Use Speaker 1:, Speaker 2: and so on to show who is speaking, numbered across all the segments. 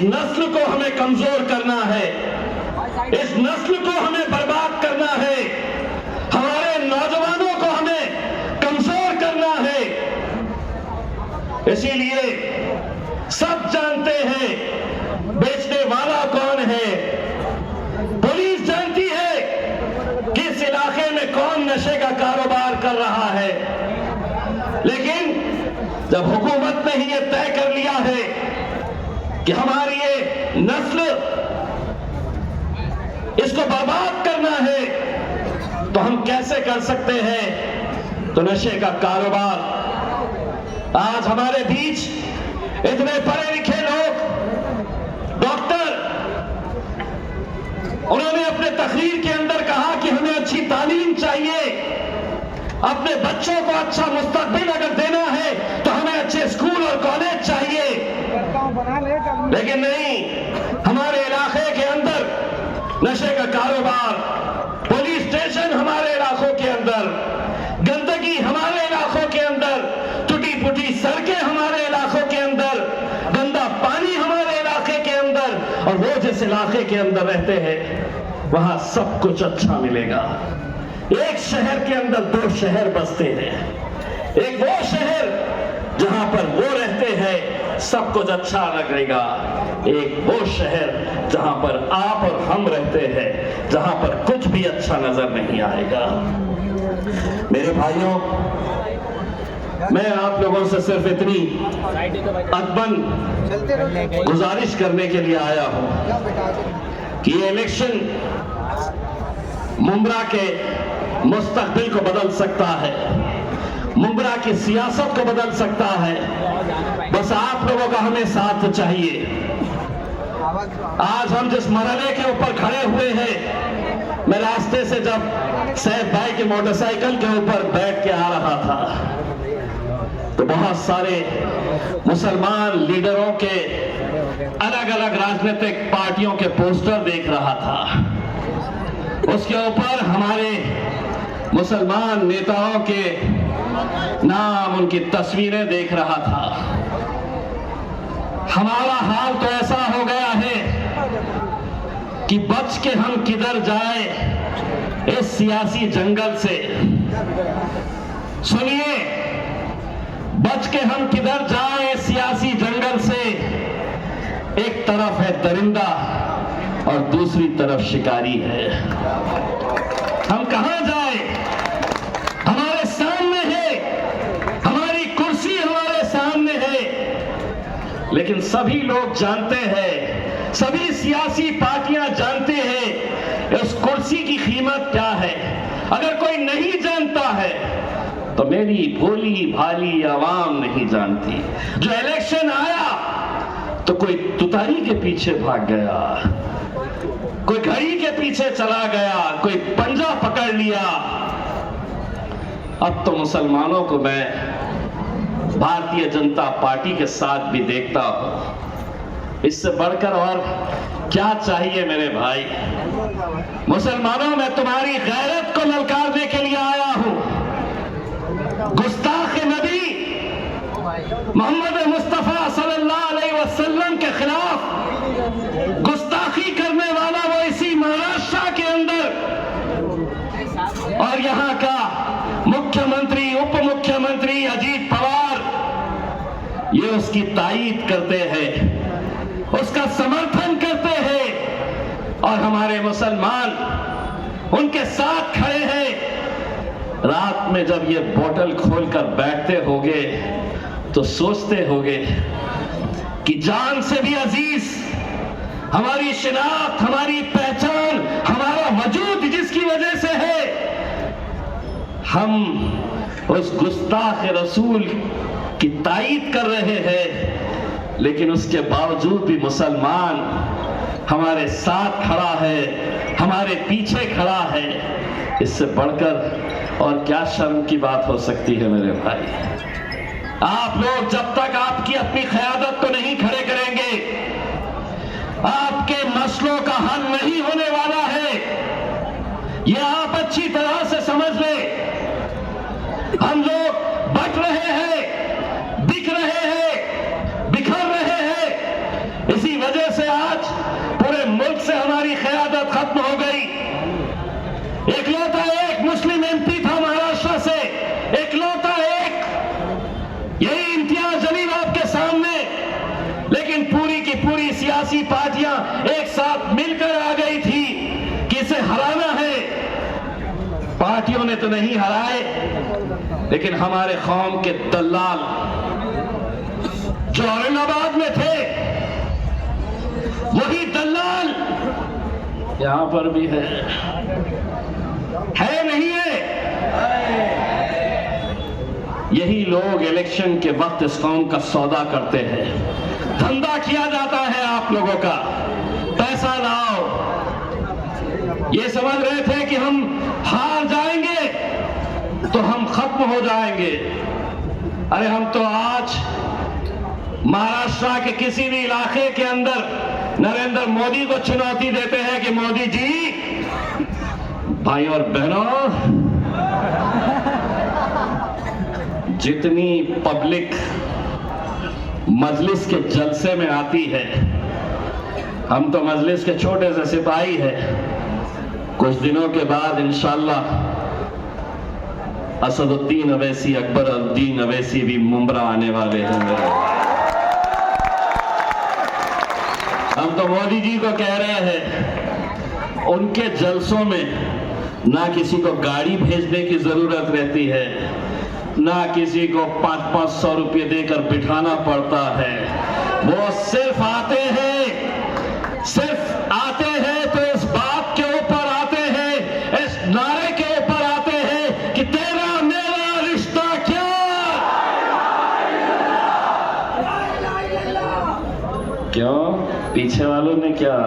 Speaker 1: नस्ल को हमें कमजोर करना है, इस नस्ल को हमें बर्बाद करना है, हमारे नौजवानों को हमें कमजोर करना है। इसीलिए सब जानते हैं बेचने वाला कौन है, पुलिस जानती है कि इस इलाके में कौन नशे का कारोबार कर रहा है। लेकिन जब हुकूमत ने ही ये तय कर लिया है कि हमारी ये नस्ल, इसको बर्बाद करना है, तो हम कैसे कर सकते हैं? तो नशे का कारोबार। आज हमारे बीच इतने पढ़े लिखे लोग, डॉक्टर, उन्होंने अपने तकरीर के अंदर कहा कि हमें अच्छी तालीम चाहिए, अपने बच्चों को अच्छा मुस्तकबिल अगर देना है तो हमें अच्छे स्कूल और कॉलेज चाहिए। लेकिन नहीं, हमारे इलाके के अंदर नशे का कारोबार, पुलिस स्टेशन हमारे इलाकों के अंदर, गंदगी हमारे इलाकों के अंदर, टूटी फूटी सड़कें हमारे इलाकों के अंदर, गंदा पानी हमारे इलाके के अंदर, और वो जिस इलाके के अंदर रहते हैं वहां सब कुछ अच्छा मिलेगा। एक शहर के अंदर दो शहर बसते हैं, एक वो शहर जहां पर वो रहते हैं सब कुछ अच्छा लगेगा, एक वो शहर जहां पर आप और हम रहते हैं जहां पर कुछ भी अच्छा नजर नहीं आएगा। मेरे भाइयों, मैं आप लोगों से सिर्फ इतनी अदबन गुजारिश करने के लिए आया हूं कि ये इलेक्शन मुंब्रा के मुस्तकबिल को बदल सकता है, मुंब्रा की सियासत को बदल सकता है। बस आप लोगों का हमें साथ चाहिए। आज हम जिस मरहले के ऊपर खड़े हुए हैं, मैं रास्ते से जब सैफ भाई की मोटरसाइकिल के ऊपर बैठ के आ रहा था तो बहुत सारे मुसलमान लीडरों के अलग अलग राजनीतिक पार्टियों के पोस्टर देख रहा था। उसके ऊपर हमारे मुसलमान नेताओं के नाम, उनकी तस्वीरें देख रहा था। हमारा हाल तो ऐसा हो गया है कि बच के हम किधर जाए इस सियासी जंगल से। सुनिए, बच के हम किधर जाए इस सियासी जंगल से। एक तरफ है दरिंदा और दूसरी तरफ शिकारी है। हम कहां जाए? हमारे सामने है, हमारी कुर्सी हमारे सामने है, लेकिन सभी लोग जानते हैं, सभी सियासी पार्टियां जानते हैं उस कुर्सी की कीमत क्या है। अगर कोई नहीं जानता है तो मेरी भोली भाली आवाम नहीं जानती। जो इलेक्शन आया तो कोई तुतारी के पीछे भाग गया, कोई घड़ी के पीछे चला गया, कोई पंजा पकड़ लिया। अब तो मुसलमानों को मैं भारतीय जनता पार्टी के साथ भी देखता हूं। इससे बढ़कर और क्या चाहिए मेरे भाई? मुसलमानों, मैं तुम्हारी गैरत को ललकारने के लिए आया हूं। गुस्ताख नबी मोहम्मद मुस्तफा सल्लल्लाहु अलैहि वसल्लम के खिलाफ गुस्ताखी करने वाला वो इसी महाराष्ट्र के अंदर, और यहां का मुख्यमंत्री, उप मुख्यमंत्री अजीत पवार, ये उसकी तायीद करते हैं, उसका समर्थन करते हैं, और हमारे मुसलमान उनके साथ खड़े हैं। रात में जब ये बोतल खोलकर बैठते होगे तो सोचते होगे कि जान से भी अजीज हमारी शिनाख्त, हमारी पहचान, हमारा वजूद जिसकी वजह से है, हम उस गुस्ताख रसूल की तायीद कर रहे हैं, लेकिन उसके बावजूद भी मुसलमान हमारे साथ खड़ा है, हमारे पीछे खड़ा है। इससे बढ़कर और क्या शर्म की बात हो सकती है मेरे भाई? आप लोग जब तक आपकी अपनी क़यादत को नहीं खड़े करेंगे, आपके मसलों का हल नहीं होने वाला है। यह आप अच्छी तरह से समझ लें। हम लोग बट रहे हैं, बिक रहे हैं, बिखर रहे हैं, इसी वजह सियासी पार्टियां एक साथ मिलकर आ गई थी कि इसे हराना है। पार्टियों ने तो नहीं हराए, लेकिन हमारे कौम के दलाल जो औरंगाबाद में थे, वही दलाल यहां पर भी है नहीं है? यही लोग इलेक्शन के वक्त इस कौम का सौदा करते हैं। धंधा किया जाता है आप लोगों का, पैसा लाओ। ये समझ रहे थे कि हम हार जाएंगे तो हम खत्म हो जाएंगे। अरे हम तो आज महाराष्ट्र के किसी भी इलाके के अंदर नरेंद्र मोदी को चुनौती देते हैं कि मोदी जी, भाई और बहनों, जितनी पब्लिक मजलिस के जलसे में आती है, हम तो मजलिस के छोटे से सिपाही हैं। कुछ दिनों के बाद इंशाअल्लाह असदुद्दीन अवैसी, अकबरुद्दीन अवैसी भी मुंब्रा आने वाले हैं। हम तो मोदी जी को कह रहे हैं, उनके जलसों में ना किसी को गाड़ी भेजने की जरूरत रहती है, ना किसी को 500-500 रुपये देकर बिठाना पड़ता है। वो सिर्फ आते हैं तो इस बात के ऊपर आते हैं, इस नारे के ऊपर आते हैं कि तेरा मेरा रिश्ता क्या। क्यों? पीछे वालों ने क्या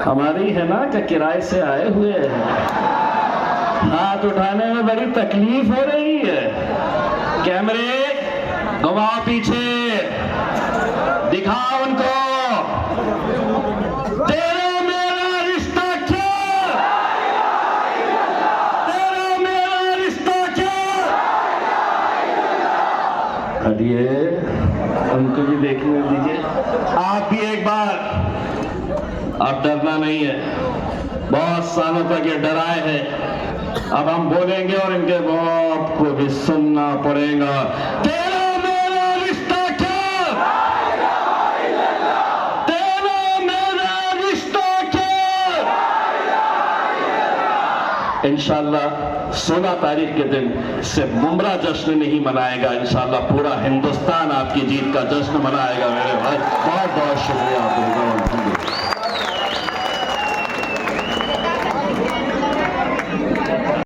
Speaker 1: हमारी है ना कि किराए से आए हुए हैं? हाथ उठाने में बड़ी तकलीफ हो रही है। कैमरे घुमाओ, पीछे दिखाओ उनको। तेरा मेरा रिश्ता क्या? तेरा मेरा रिश्ता क्या? हटिए, उनको भी देखने दीजिए। आप भी एक बार, अब डरना नहीं है। बहुत सालों तक ये डराए हैं, अब हम बोलेंगे और इनके बाप को भी सुनना पड़ेगा। तेरा मेरा रिश्ता क्या? तेरा मेरा रिश्ता क्या? इंशाअल्लाह 16 तारीख के दिन सिर्फ मुंब्रा जश्न नहीं मनाएगा, इंशाअल्लाह पूरा हिंदुस्तान आपकी जीत का जश्न मनाएगा। मेरे भाई, बहुत बहुत शुक्रिया आपका।